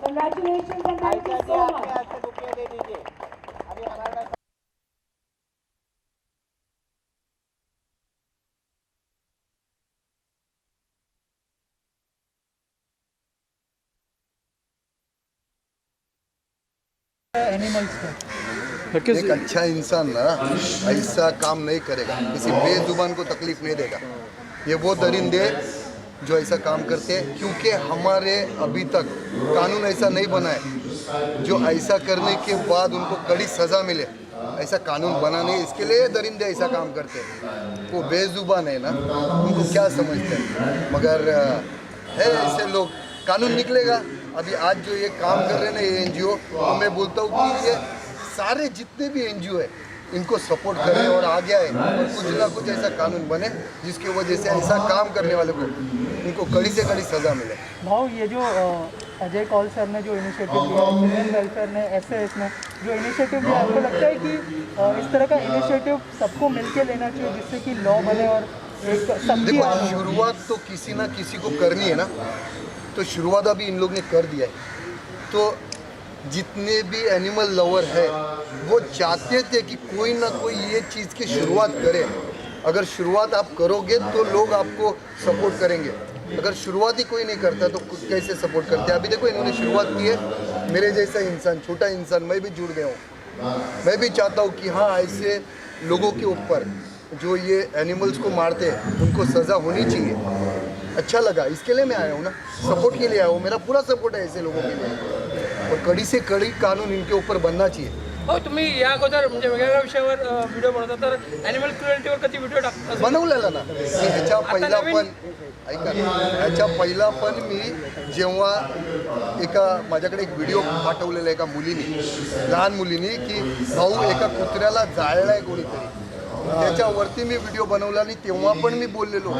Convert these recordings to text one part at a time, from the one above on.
Congratulations and thank you so much. आपके bouquet दे दीजिए अभी हमारा एक अच्छा इंसान ना ऐसा काम नहीं करेगा, किसी बेजुबान को तकलीफ नहीं देगा। ये वो दरिंदे जो ऐसा काम करते हैं, क्योंकि हमारे अभी तक कानून ऐसा नहीं बना है जो ऐसा करने के बाद उनको कड़ी सज़ा मिले, ऐसा कानून बना नहीं। इसके लिए दरिंदे ऐसा काम करते हैं। वो बेजुबान है ना, उनको क्या समझते हैं, मगर है ऐसे लोग। कानून निकलेगा। अभी आज जो ये काम कर रहे हैं ना ये एनजीओ, तो मैं बोलता हूँ कि ये सारे जितने भी एनजीओ है इनको सपोर्ट करें और आगे आए और कुछ ना कुछ ऐसा कानून बने जिसकी वजह से ऐसा काम करने वाले को उनको कड़ी से कड़ी सज़ा मिले। भाव ये जो अजय कौल सर ने जो इनिशिएटिव लिया, चिल्ड्रन वेलफेयर ने SAS ने जो इनिशिएटिव लिया, आपको लगता है कि इस तरह का इनिशिएटिव सबको मिलके लेना चाहिए जिससे कि लॉ बने और एक सबकी देखो, शुरुआत तो किसी ना किसी को करनी है ना, तो शुरुआत अभी इन लोग ने कर दिया है। तो जितने भी एनिमल लवर है वो चाहते थे कि कोई ना कोई ये चीज़ की शुरुआत करे। अगर शुरुआत आप करोगे तो लोग आपको सपोर्ट करेंगे, अगर शुरुआत ही कोई नहीं करता तो कैसे सपोर्ट करते। अभी देखो इन्होंने शुरुआत की है, मेरे जैसा इंसान, छोटा इंसान, मैं भी जुड़ गया हूँ। मैं भी चाहता हूँ कि हाँ, ऐसे लोगों के ऊपर जो ये एनिमल्स को मारते हैं उनको सज़ा होनी चाहिए। अच्छा लगा, इसके लिए मैं आया हूँ ना, सपोर्ट के लिए आया हूँ। मेरा पूरा सपोर्ट है ऐसे लोगों के लिए और कड़ी से कड़ी कानून इनके ऊपर बनना चाहिए। हो तुम्ही या अगोदर म्हणजे वेगवेगळ्या विषयावर व्हिडिओ बनवता, तर ॲनिमल क्रुएल्टीवर कधी व्हिडिओ टाकता? बनवलेला ना मी ह्याच्या पहिला पण, ऐका ना, ह्याच्या पहिला पण मी जेव्हा माझ्याकडे एक व्हिडिओ पाठवलेला एका मुलीने, लहान मुलीने, की भाऊ एका कुत्र्याला जाळलाय कोणीतरी, त्याच्यावरती मी व्हिडिओ बनवला आणि तेव्हा पण मी बोललेलो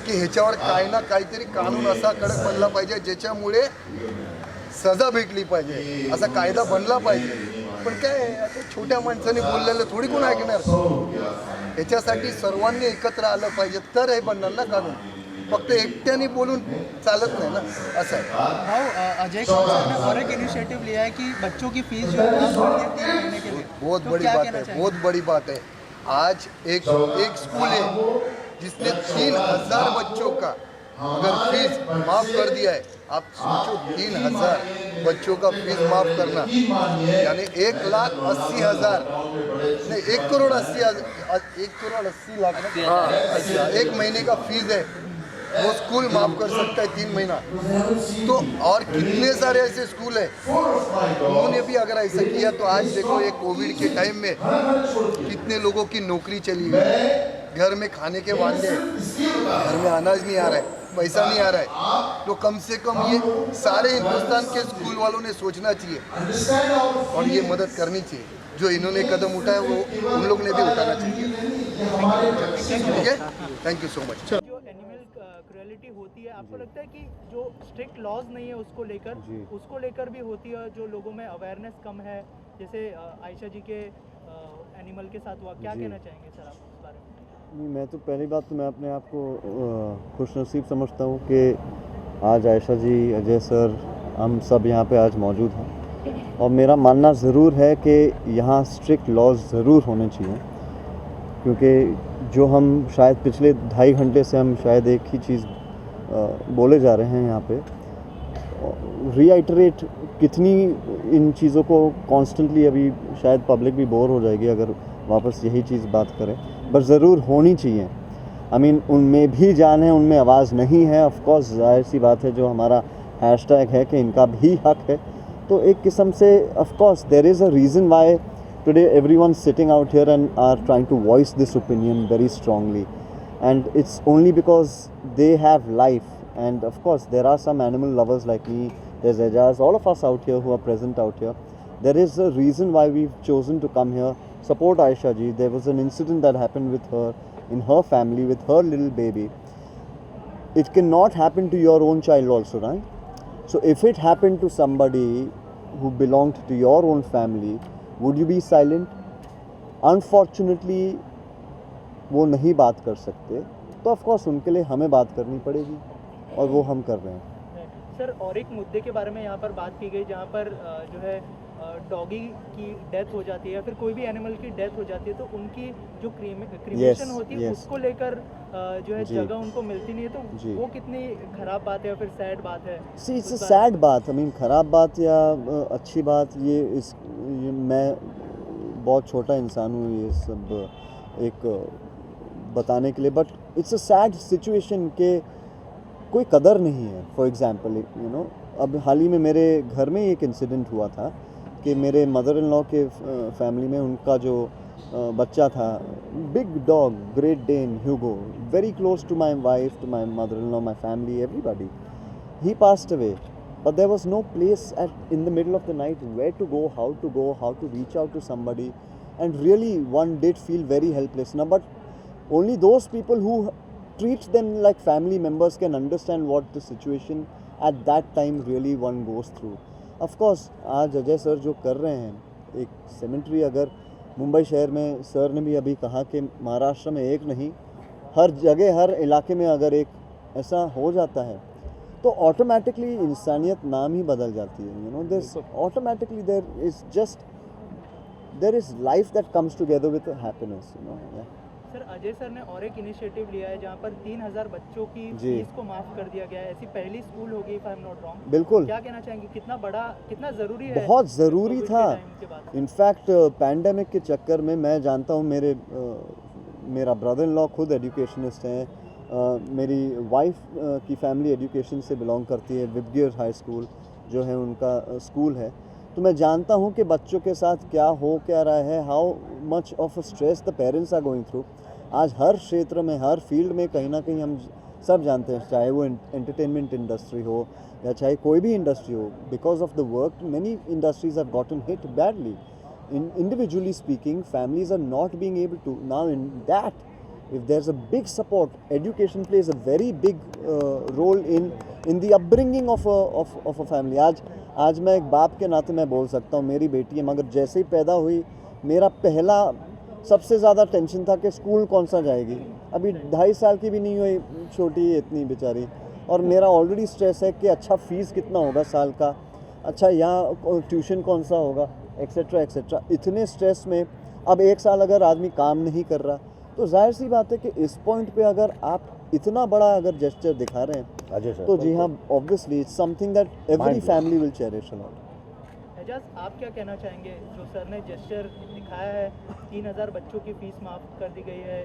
की ह्याच्यावर काय ना काहीतरी कानून असा कडक बनला पाहिजे ज्याच्यामुळे सजा भेटली पाहिजे, असा कायदा बनला पाहिजे। पण काय आता छोट्या माणसाने बोललेलं थोडी कोण ऐकणार। याच्यासाठी सर्वांनी एकत्र आलं पाहिजे तर हे बनणार ना कानून, फक्त एकट्याने बोलून चालत नाही ना, असं आहे। भाव अजय कौल सर ने और एक इनिशिएटिव लिया है कि बच्चों की फीस जो है वो 3 महीने के लिए, बहुत बड़ी बात है, बहुत बड़ी बात है। आज एक स्कूल है जिसने 3000 बच्चों का अगर फीस माफ़ कर दिया है। आप सोचो 3000 बच्चों का फीस माफ़ करना यानी 1,80,000 नहीं, 1,80,00,000 ना, 1 महीने का फीस है, वो स्कूल माफ़ कर सकता है 3 महीना। तो और कितने सारे ऐसे स्कूल हैं उन्होंने भी अगर ऐसा किया तो आज देखो ये कोविड के टाइम में कितने लोगों की नौकरी चली गई, घर में खाने के वांदे, घर में अनाज नहीं आ रहा है, पैसा नहीं आ रहा है। तो कम से कम ये सारे हिंदुस्तान के स्कूल वालों ने सोचना चाहिए और ये मदद करनी चाहिए। जो इन्होंने कदम उठाया वो उन लोग ने भी उठाना चाहिए। ठीक है, थैंक यू सो मच। जो एनिमल क्रुएलिटी होती है, आपको लगता है कि जो स्ट्रिक्ट लॉज नहीं है उसको लेकर भी होती है, जो लोगों में अवेयरनेस कम है, जैसे आयशा जी के एनिमल के साथ हुआ, क्या कहना चाहेंगे सर आप इस बारे में? नहीं, मैं तो पहली बात तो मैं अपने आप को खुशनसीब समझता हूँ कि आज आयशा जी, अजय सर, हम सब यहाँ पे आज मौजूद हैं। और मेरा मानना ज़रूर है कि यहाँ स्ट्रिक्ट लॉज ज़रूर होने चाहिए, क्योंकि जो हम शायद पिछले 2.5 घंटे से हम शायद एक ही चीज़ बोले जा रहे हैं यहाँ पे, रीआइटरेट कितनी इन चीज़ों को कॉन्स्टेंटली, अभी शायद पब्लिक भी बोर हो जाएगी अगर वापस यही चीज़ बात करें, बट ज़रूर होनी चाहिए। आई मीन उनमें भी जान है, उनमें आवाज़ नहीं है, ऑफ कोर्स जाहिर सी बात है, जो हमारा हैशटैग है कि इनका भी हक है। तो एक किस्म से of course there is a reason why today everyone sitting out here and are trying to voice this opinion very strongly, and it's only because they have life, and of course there are some animal lovers like me, there's Ajaz, all of us out here who are present out here. There is a reason why we've chosen to come here, support Aisha ji. There was an incident that happened with her, in her family, with her little baby. It cannot happen to your own child also, right? So if it happened to somebody who belonged to your own family, would you be silent? Unfortunately वो नहीं बात कर सकते, तो of course उनके लिए हमें बात करनी पड़ेगी और वो हम कर रहे हैं। सर और एक मुद्दे के बारे में यहाँ पर बात की गई जहाँ पर जो है डॉगी की डेथ हो जाती है या फिर कोई भी एनिमल की डेथ हो जाती है तो उनकी जो क्रीमेशन होती है yes. उसको लेकर जो है जी। जगह उनको मिलती नहीं है जी। तो वो कितनी खराब बात है या फिर सैड बात है। सी इट्स उस बारे सैड बात, आई मीन ख़राब बात या अच्छी बात, ये मैं बहुत छोटा इंसान हूँ ये सब एक बताने के लिए, but it's a sad situation के कोई कदर नहीं है। फॉर एग्जांपल यू नो, अब हाल ही में मेरे घर में एक इंसिडेंट हुआ था कि मेरे मदर इन लॉ के फैमिली में उनका जो बच्चा था, big dog, great Dane Hugo, very close to my wife, to my mother in law, my family, everybody, he passed away, but there was no place in the middle of the night where to go, how to reach out to somebody, and really one did feel very helpless. Now, but only those people who treat them like family members can understand what the situation at that time really one goes through. Of course, आज Ajay sir जो कर रहे हैं, एक सेमेंट्री अगर मुंबई शहर में, sir ने भी अभी कहा कि महाराष्ट्र में एक नहीं, हर जगह हर इलाके में अगर एक ऐसा हो जाता है तो ऑटोमेटिकली इंसानियत नाम ही बदल जाती है। You know, this automatically there is life that comes together with happiness, you know. Sir Ajay sir ने और एक इनिशिएटिव लिया है जहाँ पर 3000 बच्चों की जी। फीस को माफ कर दिया गया है। ऐसी पहली स्कूल होगी if I am not wrong. बिल्कुल, क्या कहना चाहेंगे, कितना बड़ा, कितना ज़रूरी है? बहुत ज़रूरी कोविड के था। टाइम के बाद। इनफैक्ट पैंडेमिक के चक्कर में मैं जानता हूँ, मेरा ब्रदर इन लॉ खुद एजुकेशनिस्ट हैं, मेरी वाइफ की फैमिली एजुकेशन से बिलोंग करती है, विबगियर हाई स्कूल जो है उनका स्कूल है, तो मैं जानता हूँ कि बच्चों के साथ क्या रहा है, how much of a stress the parents are going through. आज हर क्षेत्र में, हर फील्ड में कहीं ना कहीं हम सब जानते हैं, चाहे वो एंटरटेनमेंट इंडस्ट्री हो या चाहे कोई भी इंडस्ट्री हो, because of the work many industries have gotten hit badly. Individually speaking, families are not being able to. Now in that, if there's a big support, education plays a very big role in the upbringing of a family. आज मैं एक बाप के नाते मैं बोल सकता हूँ, मेरी बेटी है, मगर जैसे ही पैदा हुई मेरा पहला सबसे ज़्यादा टेंशन था कि स्कूल कौन सा जाएगी। अभी 2.5 साल की भी नहीं हुई, छोटी इतनी बेचारी, और मेरा ऑलरेडी स्ट्रेस है कि अच्छा फ़ीस कितना होगा साल का, अच्छा यहाँ ट्यूशन कौन सा होगा, एक्सेट्रा एक्सेट्रा। इतने स्ट्रेस में अब 1 साल अगर आदमी काम नहीं कर रहा तो जाहिर सी बात है कि इस पॉइंट पे अगर आप इतना बड़ा अगर जेस्चर दिखा रहे हैं तो जी हाँ, obviously it's something that every family will cherish a lot. Ejaz, आप क्या कहना चाहेंगे, जो सर ने जेस्चर दिखाया है, 3000 बच्चों की फीस माफ़ कर दी गई है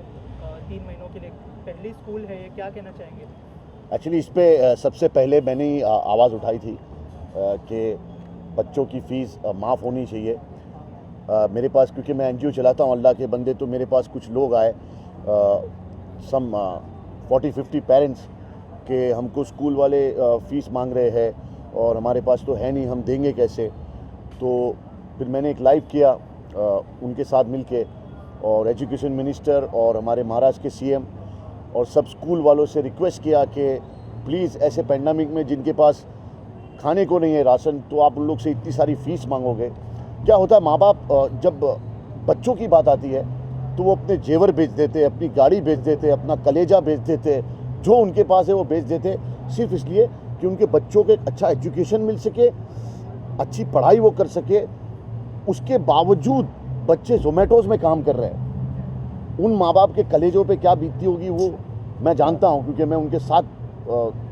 3 महीनों के लिए, पहली स्कूल है ये, क्या कहना चाहेंगे? एक्चुअली इस पे सबसे पहले मैंने ही आवाज़ उठाई थी कि बच्चों की फ़ीस माफ़ होनी चाहिए। मेरे पास, क्योंकि मैं एनजीओ चलाता हूँ अल्लाह के बंदे, तो मेरे पास कुछ लोग आए, सम 40-50 पेरेंट्स, के हमको स्कूल वाले फ़ीस मांग रहे हैं और हमारे पास तो है नहीं, हम देंगे कैसे। तो फिर मैंने एक लाइव किया उनके साथ मिलके, और एजुकेशन मिनिस्टर और हमारे महाराष्ट्र के सीएम और सब स्कूल वालों से रिक्वेस्ट किया कि प्लीज़ ऐसे पैंडेमिक में जिनके पास खाने को नहीं है राशन, तो आप उन लोग से इतनी सारी फ़ीस मांगोगे। क्या होता है, माँ बाप जब बच्चों की बात आती है तो वो अपने जेवर बेच देते, अपनी गाड़ी बेच देते, अपना कलेजा बेच देते, जो उनके पास है वो बेच देते, सिर्फ इसलिए कि उनके बच्चों को एक अच्छा एजुकेशन मिल सके, अच्छी पढ़ाई वो कर सके। उसके बावजूद बच्चे जोमेटोज़ में काम कर रहे हैं। उन माँ बाप के कलेजों पे क्या बीतती होगी वो मैं जानता हूँ, क्योंकि मैं उनके साथ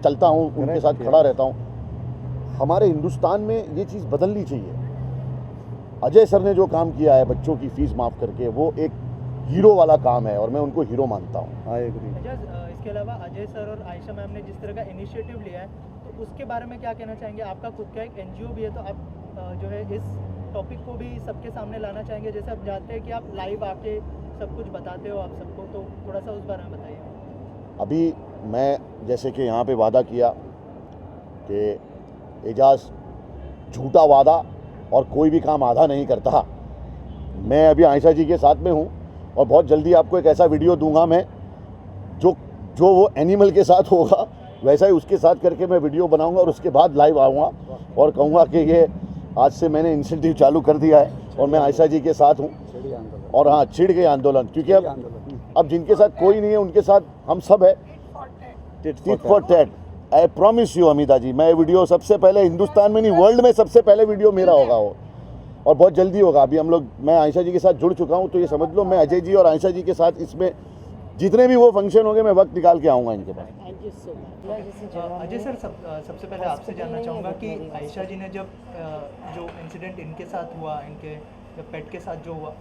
चलता हूँ, उनके साथ खड़ा रहता हूँ। हमारे हिंदुस्तान में ये चीज़ बदलनी चाहिए। अजय सर ने जो काम किया है बच्चों की फ़ीस माफ़ करके, वो एक हीरो वाला काम है और मैं उनको हीरो मानता हूँ। I agree. इसके अलावा अजय सर और आयशा मैम ने जिस तरह का इनिशिएटिव लिया है, तो उसके बारे में क्या कहना चाहेंगे? आपका खुद का एक एनजीओ भी है, तो आप जो है इस टॉपिक को भी सबके सामने लाना चाहेंगे। जैसे आप जानते हैं कि आप लाइव आके सब कुछ बताते हो आप सबको, तो थोड़ा सा उस बारे में बताइए। अभी मैं जैसे कि यहाँ पे वादा किया कि एजाज झूठा वादा और कोई भी काम आधा नहीं करता। मैं अभी आयशा जी के साथ में हूँ और बहुत जल्दी आपको एक ऐसा वीडियो दूंगा मैं, जो वो एनिमल के साथ होगा वैसा ही उसके साथ करके मैं वीडियो बनाऊंगा और उसके बाद लाइव आऊँगा और कहूँगा कि ये आज से मैंने इंसेंटिव चालू कर दिया है और मैं आयशा जी के साथ हूँ। और हाँ, छिड़ गए आंदोलन, क्योंकि अब जिनके साथ कोई नहीं है उनके साथ हम सब है, tit for tat. I promise you Amita ji, मैं वीडियो सबसे पहले हिंदुस्तान में नहीं वर्ल्ड में सबसे पहले वीडियो मेरा होगा वो, और बहुत जल्दी होगा। अभी हम लोग, मैं आयशा जी के साथ जुड़ चुका हूँ, तो ये समझ लो मैं अजय जी और आयशा जी के साथ इसमें जितने भी वो फंक्शन होंगे मैं वक्त निकाल के आऊँगा इनके पास। Thank you so much. Ajay sir, सबसे पहले आपसे जानना चाहूँगा कि आयशा जी ने जब जो इंसिडेंट इनके साथ हुआ, इनके जब पेट के साथ जो हुआ,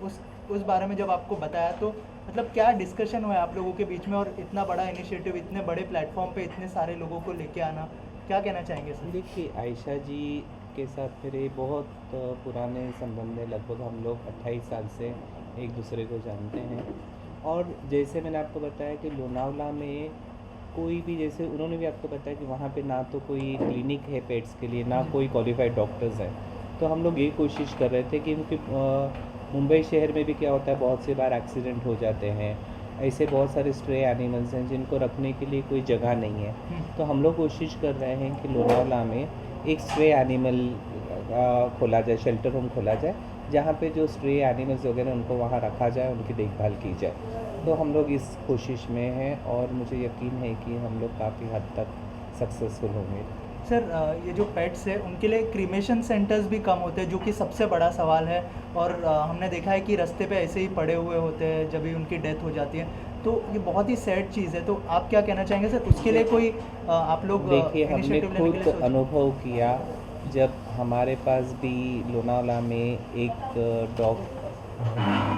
उस बारे में जब आपको बताया, तो मतलब क्या डिस्कशन हुआ आप लोगों के बीच में, और इतना बड़ा इनिशिएटिव, इतने बड़े प्लेटफॉर्म पे इतने सारे लोगों को लेके आना, क्या कहना चाहेंगे सर? देखिए, आयशा जी के साथ मेरे बहुत पुराने संबंध है, लगभग हम लोग 28 साल से एक दूसरे को जानते हैं। और जैसे मैंने आपको बताया कि लोनावला में कोई भी, जैसे उन्होंने भी आपको बताया कि वहाँ पे ना तो कोई क्लिनिक है पेट्स के लिए, ना कोई क्वालिफाइड डॉक्टर्स हैं। तो हम लोग ये कोशिश कर रहे थे कि क्योंकि मुंबई शहर में भी क्या होता है, बहुत से बार एक्सीडेंट हो जाते हैं, ऐसे बहुत सारे स्ट्रे एनिमल्स हैं जिनको रखने के लिए कोई जगह नहीं है। तो हम लोग कोशिश कर रहे हैं कि लोनावला में एक स्ट्रे एनिमल खोला जाए, शेल्टर होम खोला जाए, जहाँ पे जो स्ट्रे एनिमल्स वगैरह उनको वहाँ रखा जाए, उनकी देखभाल की जाए। तो हम लोग इस कोशिश में हैं और मुझे यकीन है कि हम लोग काफ़ी हद तक सक्सेसफुल होंगे। सर, ये जो पेट्स है उनके लिए क्रीमेशन सेंटर्स भी कम होते हैं, जो कि सबसे बड़ा सवाल है, और हमने देखा है कि रास्ते पे ऐसे ही पड़े हुए होते हैं जब भी उनकी डेथ हो जाती है। तो ये बहुत ही सैड चीज़ है। तो आप क्या कहना चाहेंगे सर, उसके लिए कोई आप लोग देखिए, हमने initiative लेने के लिए खुद सोचे? अनुभव किया, जब हमारे पास भी लोनावला में एक डॉग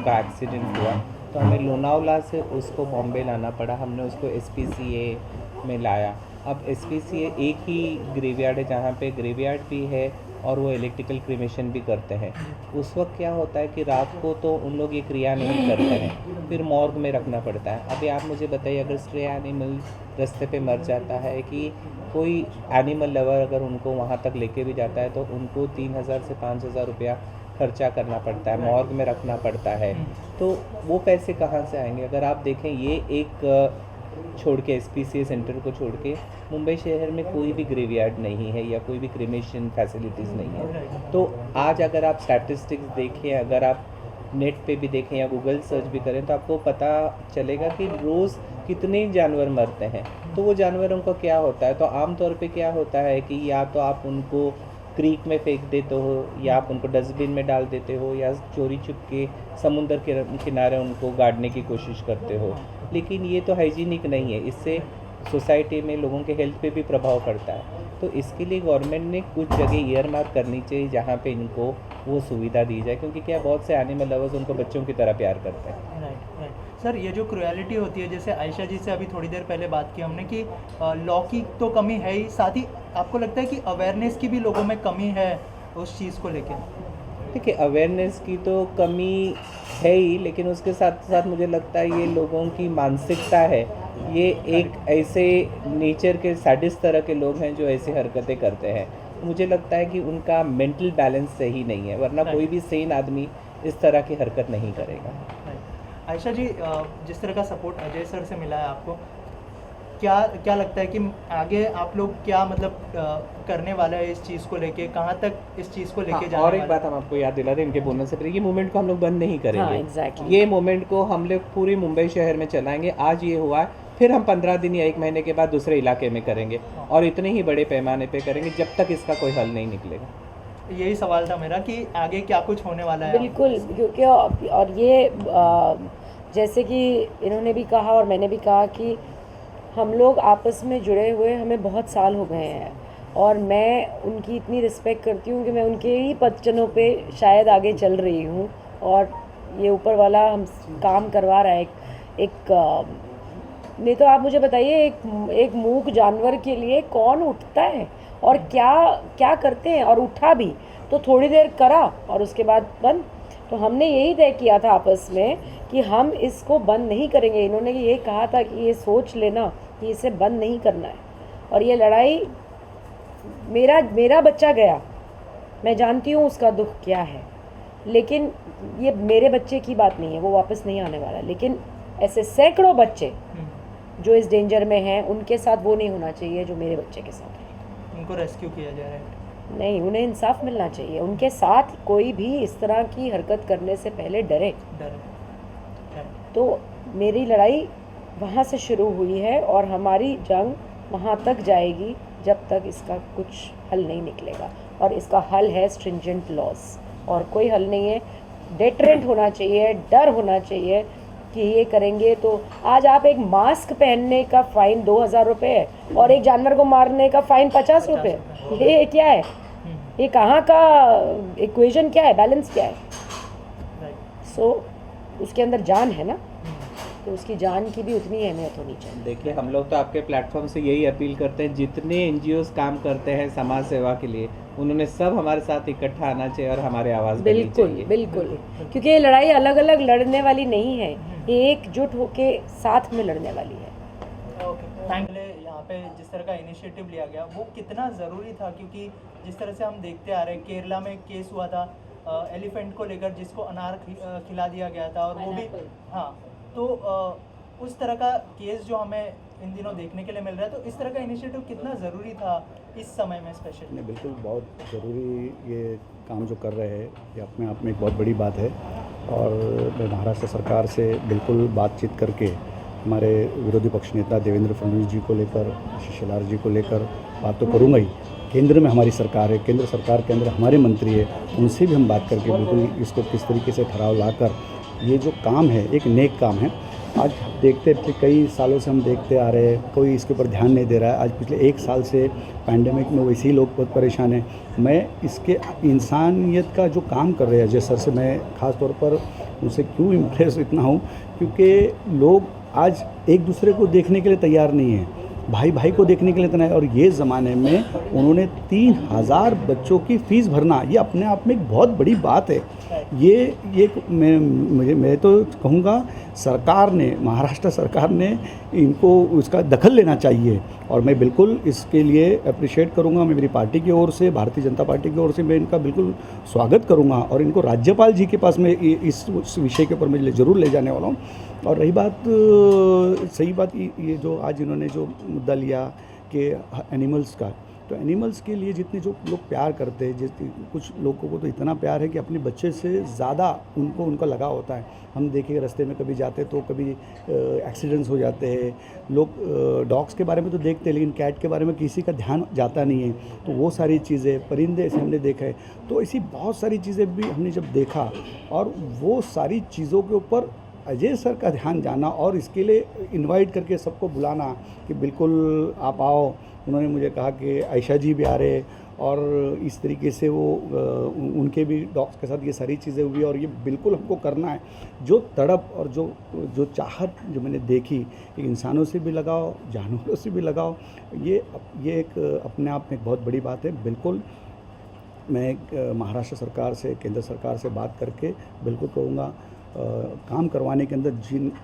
का एक्सीडेंट हुआ, तो हमें लोनावला से उसको बॉम्बे लाना पड़ा। हमने उसको SPCA में लाया। अब SPCA एक ही ग्रेवयार्ड है जहाँ पे ग्रेवयार्ड भी है और वो इलेक्ट्रिकल क्रीमेशन भी करते हैं। उस वक्त क्या होता है कि रात को तो उन लोग ये क्रिया नहीं करते हैं, फिर मॉर्ग में रखना पड़ता है। अभी आप मुझे बताइए, अगर स्ट्रे एनिमल रास्ते पे मर जाता है, कि कोई एनिमल लवर अगर उनको वहाँ तक लेके भी जाता है, तो उनको 3,000 से 5,000 रुपया खर्चा करना पड़ता है, मॉर्ग में रखना पड़ता है। तो वो पैसे कहाँ से आएंगे? अगर आप देखें, ये एक छोड़ के SPCA सेंटर को छोड़ के मुंबई शहर में कोई भी ग्रेवयार्ड नहीं है या कोई भी क्रीमेशन फैसिलिटीज़ नहीं है। तो आज अगर आप स्टैटिस्टिक्स देखें, अगर आप नेट पे भी देखें या गूगल सर्च भी करें, तो आपको पता चलेगा कि रोज़ कितने जानवर मरते हैं। तो वो जानवरों का क्या होता है? तो आम तौर पे क्या होता है कि या तो आप उनको क्रीक में फेंक देते हो, या आप उनको डस्टबिन में डाल देते हो, या चोरी छुप के समुंदर के किनारे उनको गाड़ने की कोशिश करते हो। लेकिन ये तो हाइजीनिक नहीं है, इससे सोसाइटी में लोगों के हेल्थ पे भी प्रभाव पड़ता है। तो इसके लिए गवर्नमेंट ने कुछ जगह ईयर मार्क करनी चाहिए जहाँ पे इनको वो सुविधा दी जाए, क्योंकि क्या बहुत से एनिमल लवर्स उनको बच्चों की तरह प्यार करते हैं। राइट। सर, ये जो क्रुएलिटी होती है, जैसे आयशा जी से अभी थोड़ी देर पहले बात की हमने कि लॉ की तो कमी है ही, साथ ही आपको लगता है कि अवेयरनेस की भी लोगों में कमी है उस चीज़ को लेकर? देखिए, अवेयरनेस की तो कमी है ही, लेकिन उसके साथ साथ मुझे लगता है ये लोगों की मानसिकता है। ये एक ऐसे नेचर के सैडिस्ट तरह के लोग हैं जो ऐसी हरकतें करते हैं। मुझे लगता है कि उनका मेंटल बैलेंस सही नहीं है, वरना कोई भी सेन आदमी इस तरह की हरकत नहीं करेगा। आयशा जी, जिस तरह का सपोर्ट अजय सर से मिला है आपको, क्या लगता है कि आगे आप लोग क्या मतलब करने वाला है इस चीज़ को लेके, कहाँ तक इस चीज़ को लेके जाने और एक वाले? बात हम आपको याद दिला दें, इनके बोलने से पहले, ये मूवमेंट को हम लोग बंद नहीं करेंगे। हाँ, exactly. ये मूवमेंट को हम लोग पूरी मुंबई शहर में चलाएंगे। आज ये हुआ है, फिर हम 15 दिन या 1 महीने के बाद दूसरे इलाके में करेंगे, और इतने ही बड़े पैमाने पे करेंगे जब तक इसका कोई हल नहीं निकलेगा। यही सवाल था मेरा कि आगे क्या कुछ होने वाला है। बिल्कुल, क्योंकि और ये जैसे कि इन्होंने भी कहा और मैंने भी कहा कि हम लोग आपस में जुड़े हुए हमें बहुत साल हो गए हैं, और मैं उनकी इतनी रिस्पेक्ट करती हूँ कि मैं उनके ही पदचनों पे शायद आगे चल रही हूँ, और ये ऊपर वाला हम काम करवा रहा है। एक नहीं तो आप मुझे बताइए, एक मूक जानवर के लिए कौन उठता है और क्या करते हैं, और उठा भी तो थोड़ी देर करा और उसके बाद बंद। तो हमने यही तय किया था आपस में कि हम इसको बंद नहीं करेंगे। इन्होंने ये कहा था कि ये सोच लेना कि इसे बंद नहीं करना है, और ये लड़ाई मेरा बच्चा गया, मैं जानती हूँ उसका दुख क्या है, लेकिन ये मेरे बच्चे की बात नहीं है, वो वापस नहीं आने वाला। लेकिन ऐसे सैकड़ों बच्चे जो इस डेंजर में हैं, उनके साथ वो नहीं होना चाहिए जो मेरे बच्चे के साथ है। उनको रेस्क्यू किया जा रहा है? नहीं, उन्हें इंसाफ मिलना चाहिए। उनके साथ कोई भी इस तरह की हरकत करने से पहले डरे। तो मेरी लड़ाई वहाँ से शुरू हुई है, और हमारी जंग वहाँ तक जाएगी जब तक इसका कुछ हल नहीं निकलेगा। और इसका हल है स्ट्रिंजेंट लॉज, और कोई हल नहीं है। डेटरेंट होना चाहिए, डर होना चाहिए कि ये करेंगे तो आज आप एक मास्क पहनने का फ़ाइन 2000 रुपये है और एक जानवर को मारने का फ़ाइन 50 रुपये। ये क्या है? ये कहाँ का इक्वेशन क्या है, बैलेंस क्या है? सो उसके अंदर जान है ना, तो उसकी जान की भी उतनी अहमियत होनी चाहिए। देखिए, हम लोग तो आपके प्लेटफॉर्म से यही अपील करते हैं, जितने एनजीओज काम करते हैं समाज सेवा के लिए, उन्होंने सब हमारे साथ इकट्ठा आना चाहिए और हमारे आवाज़ बननी बिल्कुल चाहिए। बिल्कुल, क्योंकि ये लड़ाई अलग अलग लड़ने वाली नहीं है, ये एकजुट होके साथ में लड़ने वाली है। Okay, thank you. यहाँ पे जिस तरह का इनिशिएटिव लिया गया वो कितना ज़रूरी था, क्योंकि जिस तरह से हम देखते आ रहे हैं, केरला में केस हुआ था एलिफेंट को लेकर, जिसको अनार खिला दिया गया था, और वो भी हाँ, तो उस तरह का केस जो हमें इन दिनों देखने के लिए मिल रहा है, तो इस तरह का इनिशिएटिव कितना ज़रूरी था इस समय में स्पेशली? नहीं, बिल्कुल बहुत ज़रूरी ये काम जो कर रहे हैं, ये अपने आप में एक बहुत बड़ी बात है। और मैं महाराष्ट्र सरकार से बिल्कुल बातचीत करके हमारे विरोधी पक्ष नेता देवेंद्र फडणवीस जी को लेकर, आशीष शेलार जी को लेकर बात तो करूँगा ही। केंद्र में हमारी सरकार है, केंद्र सरकार के अंदर हमारे मंत्री है, उनसे भी हम बात करके बिल्कुल इसको किस तरीके से ठहराव लाकर ये जो काम है एक नेक काम है। आज देखते कई सालों से हम देखते आ रहे हैं, कोई इसके ऊपर ध्यान नहीं दे रहा है। आज पिछले 1 साल से पैंडेमिक में वैसे ही लोग बहुत परेशान हैं। मैं इसके इंसानियत का जो काम कर रहे हैं अजय सर से मैं ख़ास तौर पर उनसे क्यों इम्प्रेस इतना हूँ, क्योंकि लोग आज एक दूसरे को देखने के लिए तैयार नहीं है, भाई भाई को देखने के लिए तैयार है। और ये ज़माने में उन्होंने 3000 बच्चों की फ़ीस भरना, ये अपने आप में एक बहुत बड़ी बात है। ये मैं तो कहूँगा सरकार ने, महाराष्ट्र सरकार ने इनको उसका दखल लेना चाहिए। और मैं बिल्कुल इसके लिए अप्रिशिएट करूँगा। मैं मेरी पार्टी की ओर से, भारतीय जनता पार्टी की ओर से मैं इनका बिल्कुल स्वागत करूँगा, और इनको राज्यपाल जी के पास में इस विषय के ऊपर मैं ज़रूर ले जाने वाला हूँ। और रही बात, सही बात, ये जो आज इन्होंने जो मुद्दा लिया कि एनिमल्स का, तो एनिमल्स के लिए जितने जो लोग प्यार करते हैं, कुछ लोगों को तो इतना प्यार है कि अपने बच्चे से ज़्यादा उनका लगाव होता है। हम देखें रास्ते में कभी जाते तो कभी एक्सीडेंट्स हो जाते हैं। लोग डॉग्स के बारे में तो देखते हैं, लेकिन कैट के बारे में किसी का ध्यान जाता नहीं है। तो वो सारी चीज़ें, परिंदे ऐसे हमने देखा है, तो ऐसी बहुत सारी चीज़ें भी हमने जब देखा, और वो सारी चीज़ों के ऊपर अजय सर का ध्यान जाना और इसके लिए इनवाइट करके सबको बुलाना कि बिल्कुल आप आओ। उन्होंने मुझे कहा कि आयशा जी भी आ रहे, और इस तरीके से वो उनके भी डॉग्स के साथ ये सारी चीज़ें हुई, और ये बिल्कुल हमको करना है। जो तड़प और जो चाहत जो मैंने देखी, इंसानों से भी लगाओ, जानवरों से भी लगाओ, ये एक अपने आप में एक बहुत बड़ी बात है। बिल्कुल मैं महाराष्ट्र सरकार से, केंद्र सरकार से बात करके बिल्कुल कहूँगा काम करवाने के अंदर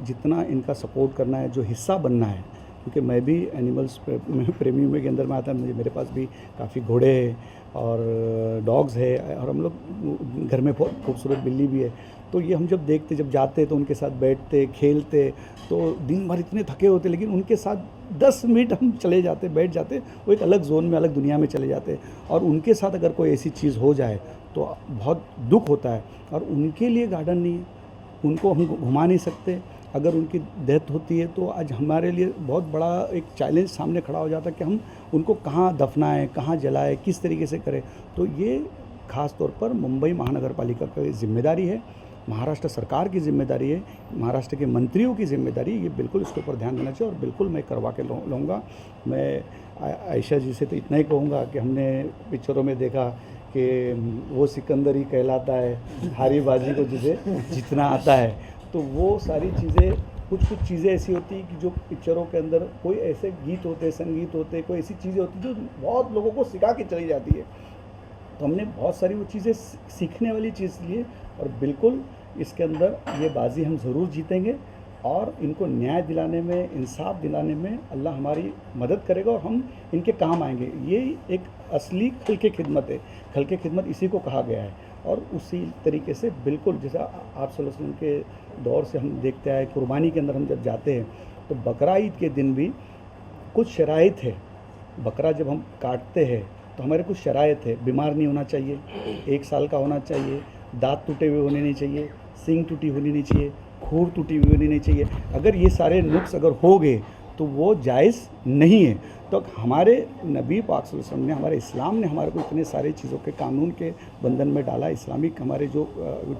जितना इनका सपोर्ट करना है, जो हिस्सा बनना है, क्योंकि मैं भी एनिमल्स प्रेमी में के अंदर में आता है। मेरे पास भी काफ़ी घोड़े हैं और डॉग्स है, और हम लोग घर में बहुत खूबसूरत बिल्ली भी है। तो ये हम जब देखते, जब जाते तो उनके साथ बैठते, खेलते, तो दिन भर इतने थके होते, लेकिन उनके साथ 10 मिनट हम चले जाते, बैठ जाते, वो एक अलग जोन में, अलग दुनिया में चले जाते। और उनके साथ अगर कोई ऐसी चीज़ हो जाए तो बहुत दुख होता है। और उनके लिए गार्डन नहीं है, उनको हम घुमा नहीं सकते। अगर उनकी डेथ होती है तो आज हमारे लिए बहुत बड़ा एक चैलेंज सामने खड़ा हो जाता है कि हम उनको कहाँ दफनाएं, कहाँ जलाएं, किस तरीके से करें। तो ये ख़ास तौर पर मुंबई महानगर पालिका की जिम्मेदारी है, महाराष्ट्र सरकार की जिम्मेदारी है, महाराष्ट्र के मंत्रियों की जिम्मेदारी। ये बिल्कुल इसके ऊपर ध्यान देना चाहिए, और बिल्कुल मैं करवा के लूँगा। मैं आयशा जी से तो इतना ही कहूँगा कि हमने पिक्चरों में देखा कि वो सिकंदर ही कहलाता है, हारी बाजी को जिसे जितना आता है। तो वो सारी चीज़ें, कुछ चीज़ें ऐसी होती हैं कि जो पिक्चरों के अंदर कोई ऐसे गीत होते, संगीत होते, कोई ऐसी चीज़ें होती जो बहुत लोगों को सिखा के चली जाती है। तो हमने बहुत सारी वो चीज़ें सीखने वाली चीज़ ली है, और बिल्कुल इसके अंदर ये बाजी हम ज़रूर जीतेंगे, और इनको न्याय दिलाने में, इंसाफ दिलाने में अल्लाह हमारी मदद करेगा, और हम इनके काम आएंगे। ये एक असली खल के खिदमत है, खल के खिदमत इसी को कहा गया है। और उसी तरीके से बिल्कुल जैसा आप सल्लल्लाहु अलैहि वसल्लम के दौर से हम देखते आए, कुर्बानी के अंदर हम जब जाते हैं तो बकरा ईद के दिन भी कुछ शराइत है। बकरा जब हम काटते हैं तो हमारे कुछ शराइत है, बीमार नहीं होना चाहिए, 1 साल का होना चाहिए, दांत टूटे हुए होने नहीं चाहिए, सींग टूटी होनी नहीं चाहिए, खूर टूटी हुई होनी नहीं चाहिए। अगर ये सारे नुक्स अगर हो गए तो वो जायज़ नहीं है। तो हमारे नबी पाक सल्लल्लाहु अलैहि वसल्लम ने, हमारे इस्लाम ने हमारे को इतने सारे चीज़ों के कानून के बंधन में डाला, इस्लामिक हमारे जो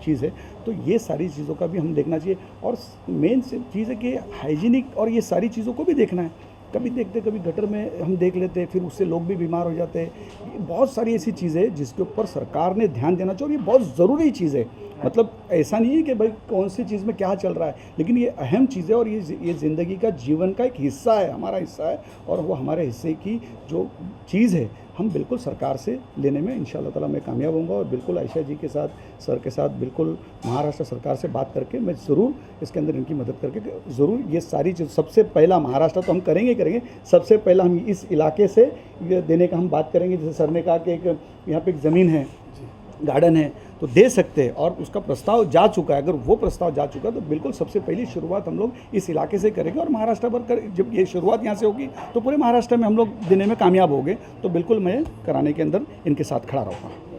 चीज़ है, तो ये सारी चीज़ों का भी हम देखना चाहिए। और मेन चीज़ है कि हाइजीनिक और ये सारी चीज़ों को भी देखना है। कभी देखते कभी गटर में हम देख लेते हैं, फिर उससे लोग भी बीमार हो जाते हैं। ये बहुत सारी ऐसी चीज़ें है जिसके ऊपर सरकार ने ध्यान देना चाहिए, और ये बहुत ज़रूरी चीज़ है। मतलब ऐसा नहीं है कि भाई कौन सी चीज़ में क्या चल रहा है, लेकिन ये अहम चीज़ है और ये ज़िंदगी का, जीवन का एक हिस्सा है, हमारा हिस्सा है। और वो हमारे हिस्से की जो चीज़ है हम बिल्कुल सरकार से लेने में इंशाअल्लाह ताला मैं कामयाब होऊंगा। और बिल्कुल आयशा जी के साथ, सर के साथ बिल्कुल महाराष्ट्र सरकार से बात करके मैं ज़रूर इसके अंदर इनकी मदद करके ज़रूर ये सारी चीज़, सबसे पहला महाराष्ट्र तो हम करेंगे, सबसे पहला हम इस इलाके से ये देने का हम बात करेंगे। जैसे सर ने कहा कि एक यहाँ पे एक ज़मीन है, गार्डन है, तो दे सकते हैं, और उसका प्रस्ताव जा चुका है। अगर वो प्रस्ताव जा चुका है तो बिल्कुल सबसे पहली शुरुआत हम लोग इस इलाके से करेंगे। और महाराष्ट्र भर जब ये शुरुआत यहाँ से होगी तो पूरे महाराष्ट्र में हम लोग देने में कामयाब होंगे। तो बिल्कुल मैं कराने के अंदर इनके साथ खड़ा रहूँगा।